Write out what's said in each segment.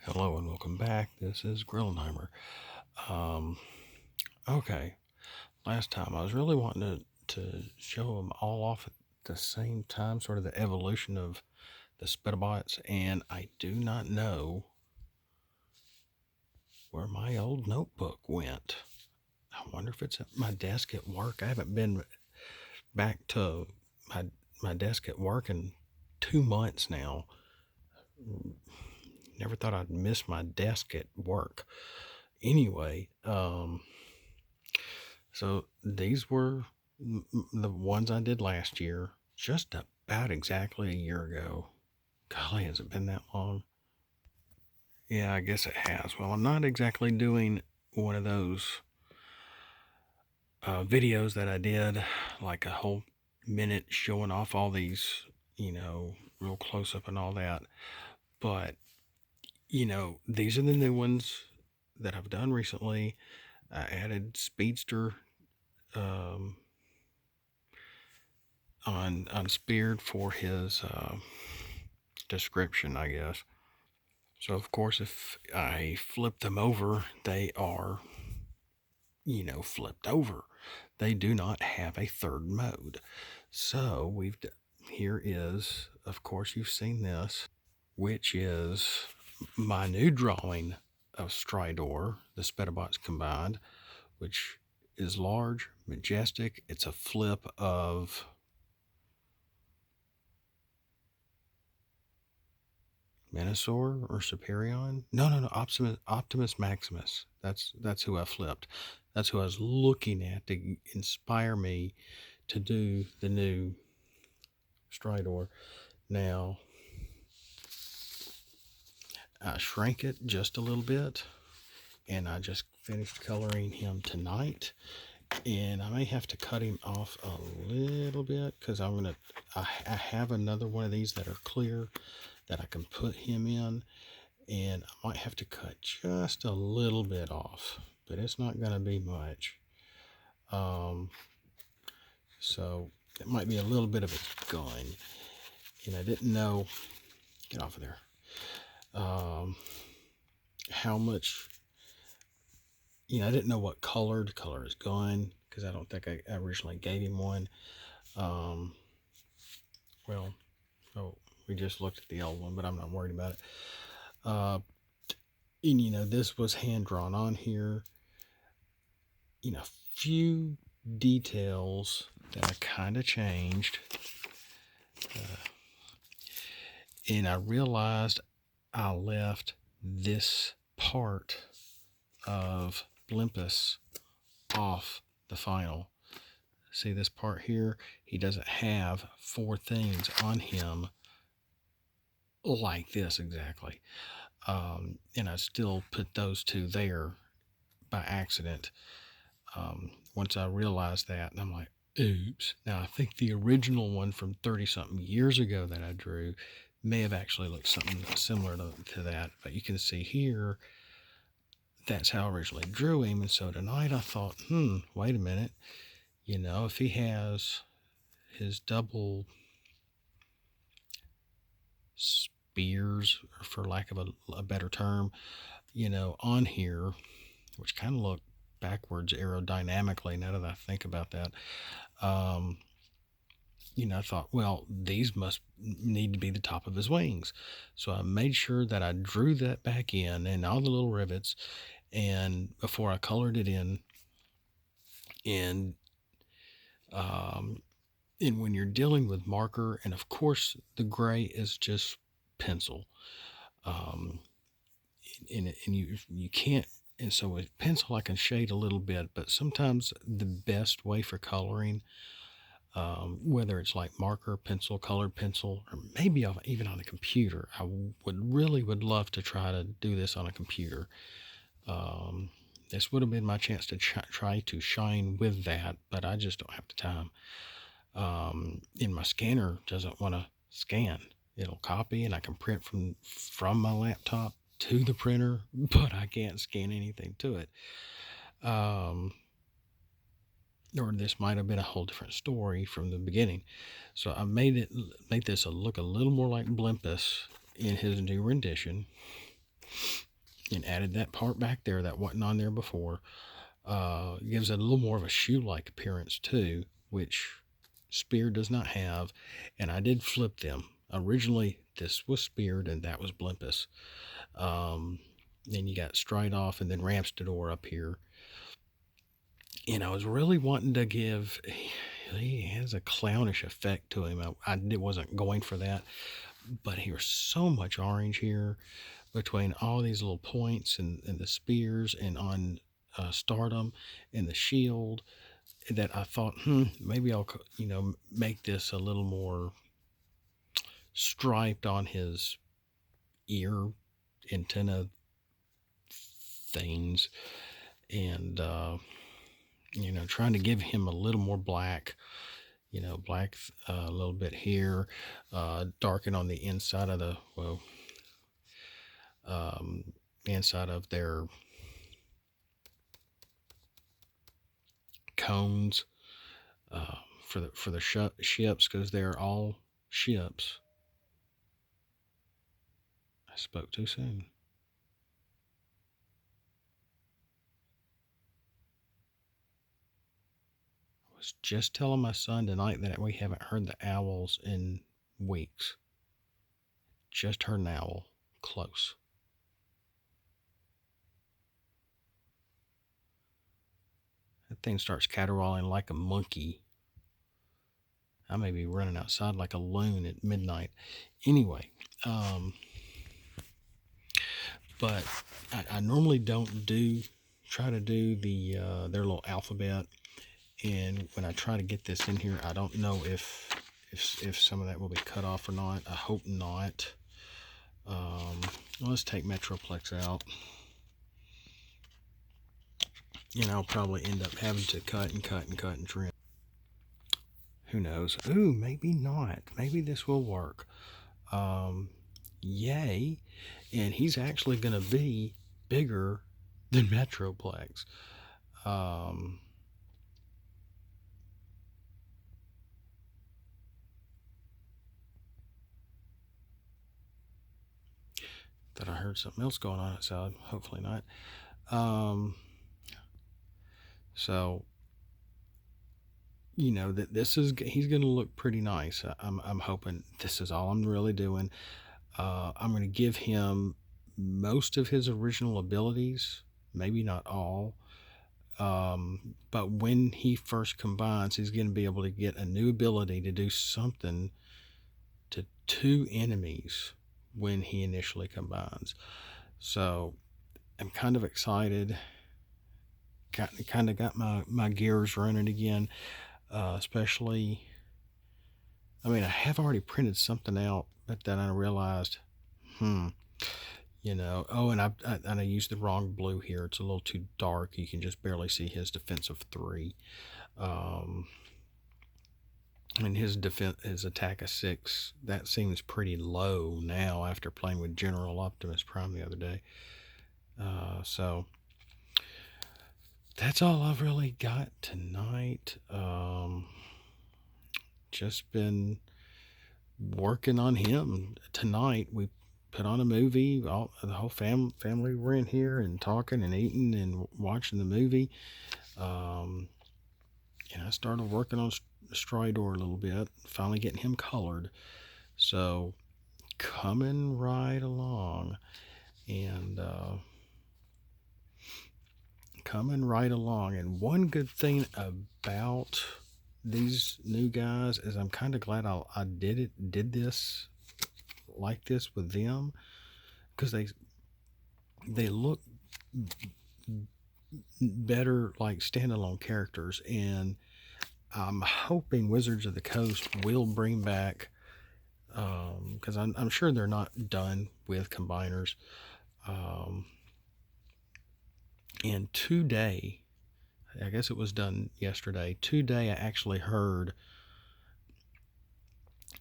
Hello and welcome back. This is Grillenheimer. Okay, last time I was really wanting to show them all off at the same time, sort of the evolution of the Spedabots, and I do not know where my old notebook went. I wonder if it's at my desk at work. I haven't been back to my desk at work in 2 months now. Never thought I'd miss my desk at work. Anyway, so these were the ones I did last year, just about exactly a year ago. Golly, has it been that long? Yeah, I guess it has. Well, I'm not exactly doing one of those videos that I did, like a whole minute showing off all these, real close up and all that. But, these are the new ones that I've done recently. I added Speedster on Speared for his description, I guess. So of course, if I flip them over, they are, flipped over. They do not have a third mode. So here is, of course, you've seen this, which is my new drawing of Strydor, the Spedabots combined, which is large, majestic. It's a flip of Menasor or Superion? No. Optimus Maximus. That's who I flipped. That's who I was looking at to inspire me to do the new Strydor. Now, I shrank it just a little bit, and I just finished coloring him tonight. And I may have to cut him off a little bit because I have another one of these that are clear that I can put him in, and I might have to cut just a little bit off, but it's not going to be much. So it might be a little bit of a gun, and I didn't know, get off of there, how much, I didn't know what color to color his gun, because I don't think I originally gave him one. We just looked at the old one, but I'm not worried about it. And this was hand drawn on here. Few details that I kind of changed. And I realized I left this part of Blimpus off the final. See this part here? He doesn't have 4 things on him like this exactly. And I still put those 2 there by accident. Once I realized that, and I'm like, oops. Now, I think the original one from 30-something years ago that I drew may have actually looked something similar to that. But you can see here, that's how I originally drew him. And so tonight I thought, wait a minute. If he has his double spears, for lack of a better term, on here, which kind of look backwards aerodynamically now that I think about that. I thought, well, these must need to be the top of his wings. So I made sure that I drew that back in and all the little rivets, and before I colored it in. And when you're dealing with marker, and of course the gray is just pencil, and you can't. And so with pencil, I can shade a little bit, but sometimes the best way for coloring, whether it's like marker, pencil, colored pencil, or maybe even on a computer, I would love to try to do this on a computer. This would have been my chance to try to shine with that, but I just don't have the time. And my scanner doesn't want to scan. It'll copy, and I can print from my laptop to the printer, but I can't scan anything to it. Or this might have been a whole different story from the beginning. So I made this look a little more like Blimpus in his new rendition. and added that part back there that wasn't on there before. Gives it a little more of a shoe-like appearance too, which Spear does not have. And I did flip them. Originally, this was Speared and that was Blimpus. Then you got Strydor and then Ramstador up here. And I was really wanting to give... He has a clownish effect to him. I wasn't going for that. But here's so much orange here between all these little points and the spears and on Stardom and the shield, that I thought, maybe I'll, make this a little more striped on his ear antenna things, and trying to give him a little more black, black a little bit here, darken on the inside of the inside of their cones, for the ships, because they're all ships. I spoke too soon. I was just telling my son tonight that we haven't heard the owls in weeks. Just heard an owl close. That thing starts caterwauling like a monkey. I may be running outside like a loon at midnight. Anyway, but I normally don't try to do their little alphabet, and when I try to get this in here, I don't know if some of that will be cut off or not. I hope not. Let's take Metroplex out. I'll probably end up having to cut and trim. Who knows? Ooh, maybe not. Maybe this will work. Yay. And he's actually going to be bigger than Metroplex. Thought I heard something else going on outside. Hopefully not. So, that he's going to look pretty nice. I'm hoping this is all I'm really doing. I'm going to give him most of his original abilities, maybe not all. But when he first combines, he's going to be able to get a new ability to do something to 2 enemies when he initially combines. So I'm kind of excited. Kind of got my gears running again, especially... I mean, I have already printed something out, but then I realized, oh, and I used the wrong blue here. It's a little too dark. You can just barely see his defense of 3. And his attack of 6, that seems pretty low now after playing with General Optimus Prime the other day. So that's all I've really got tonight. Just been working on him. Tonight we put on a movie. The whole family were in here and talking and eating and watching the movie. And I started working on Strydor a little bit, finally getting him colored. So coming right along. And and one good thing about these new guys is I'm kind of glad I did this like this with them, because they look better like standalone characters, and I'm hoping Wizards of the Coast will bring back, because I'm sure they're not done with combiners. And today, I guess it was done yesterday. Today, I actually heard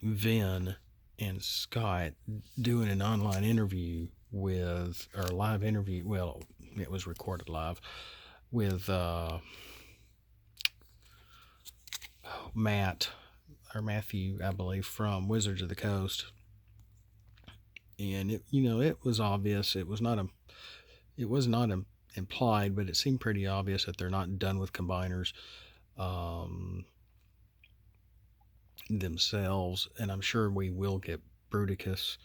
Vin and Scott doing an online interview live interview. Well, it was recorded live with Matthew, I believe, from Wizards of the Coast. And it was obvious. It was not it was not implied, but it seemed pretty obvious that they're not done with combiners themselves. And I'm sure we will get Bruticus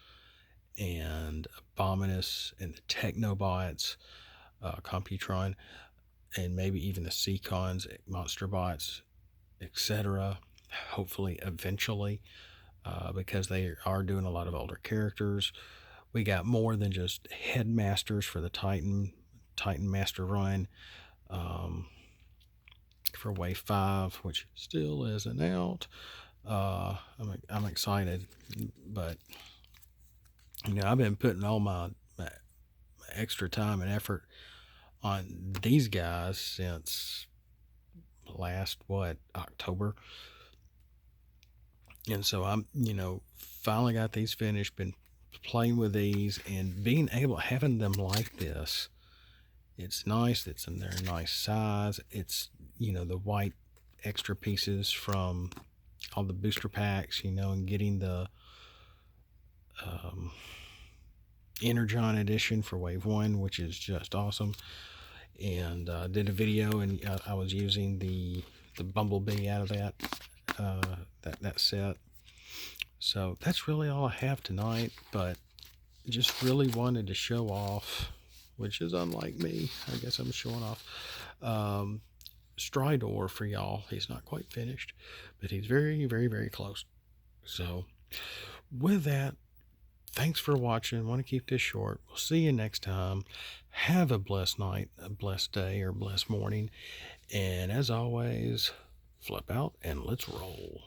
and Abominus and the Technobots, Computron, and maybe even the Seacons, Monster Bots, etc. Hopefully, eventually, because they are doing a lot of older characters. We got more than just headmasters for the Titan Master run for Wave 5, which still isn't out. I'm excited, but I've been putting all my extra time and effort on these guys since last October, and so I'm finally got these finished, been playing with these and being able having them like this. It's nice. It's in their nice size. It's the white extra pieces from all the booster packs, and getting the Energon edition for Wave 1, which is just awesome. And did a video, and I was using the Bumblebee out of that set. So that's really all I have tonight, but just really wanted to show off, which is unlike me. I guess I'm showing off Strydor for y'all. He's not quite finished, but he's very, very, very close. So with that, thanks for watching. I want to keep this short. We'll see you next time. Have a blessed night, a blessed day, or blessed morning. And as always, flip out and let's roll.